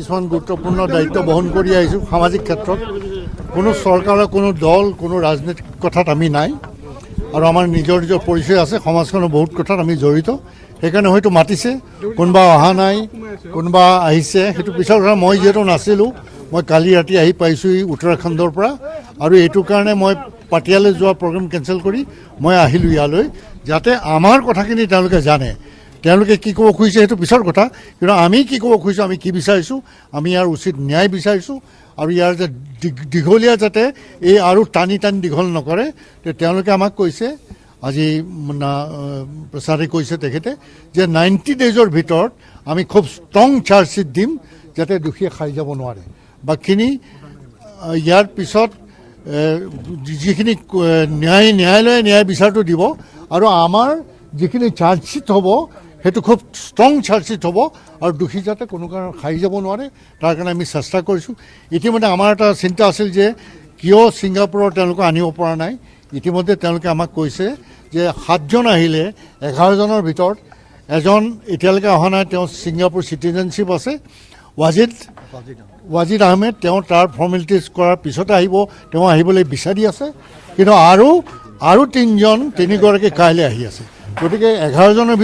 কিছুমান গুৰুত্বপূৰ্ণ দায়িত্ব বহন কৰি আহিছোঁ সামাজিক ক্ষেত্ৰত। কোনো চৰকাৰৰ কোনো দল কোনো ৰাজনৈতিক কথাত আমি নাই আৰু আমাৰ নিজৰ নিজৰ পৰিচয় আছে। সমাজখনৰ বহুত কথাত আমি জড়িত, সেইকাৰণে হয়তো মাতিছে, কোনোবা অহা নাই, কোনোবা আহিছে, সেইটো পিছৰ কথা। মই যিহেতু নাছিলোঁ, মই কালি ৰাতি আহি পাইছোঁহি উত্তৰাখণ্ডৰ পৰা, আৰু এইটো কাৰণে মই পাটিয়ালৈ যোৱা প্ৰগ্ৰেম কেঞ্চেল কৰি মই আহিলোঁ ইয়ালৈ, যাতে আমাৰ কথাখিনি তেওঁলোকে জানে। তেওঁলোকে কি ক'ব খুজিছে সেইটো পিছৰ কথা, কিন্তু আমি কি ক'ব খুজিছোঁ, আমি কি বিচাৰিছোঁ, আমি ইয়াৰ উচিত ন্যায় বিচাৰিছোঁ। আৰু ইয়াৰ যে দীঘলীয়া যাতে এই আৰু টানি দীঘল নকৰে, তেওঁলোকে আমাক কৈছে, আজি প্ৰচাৰে কৈছে তেখেতে, যে 90 ডেইজৰ ভিতৰত আমি খুব ষ্ট্ৰং চাৰ্জশ্বিট দিম, যাতে দোষীয়ে খাই যাব নোৱাৰে। বাকীখিনি ইয়াৰ পিছত যিখিনি ন্যায়ালয়ে ন্যায় বিচাৰটো দিব, আৰু আমাৰ যিখিনি চাৰ্জশ্বিট হ'ব সেইটো খুব ষ্ট্ৰং চাৰ্জশ্বিট হ'ব, আৰু দোষী যাতে কোনো কাৰণত খাই যাব নোৱাৰে, তাৰ কাৰণে আমি চেষ্টা কৰিছোঁ। ইতিমধ্যে আমাৰ এটা চিন্তা আছিল যে কিয় ছিংগাপুৰৰ তেওঁলোকে আনিব পৰা নাই। ইতিমধ্যে তেওঁলোকে আমাক কৈছে যে 7জন আহিলে 11জনৰ ভিতৰত এজন এতিয়ালৈকে অহা নাই, তেওঁ ছিংগাপুৰ চিটিজেনশ্বিপ আছে, ৱাজিদ আহমেদ। তেওঁ তাৰ ফৰ্মেলিটিজ কৰাৰ পিছতে আহিব, তেওঁ আহিবলৈ বিচাৰি আছে। কিন্তু আৰু 3গৰাকী কাইলৈ আহি আছে, গতিকে 11জনৰ ভিতৰত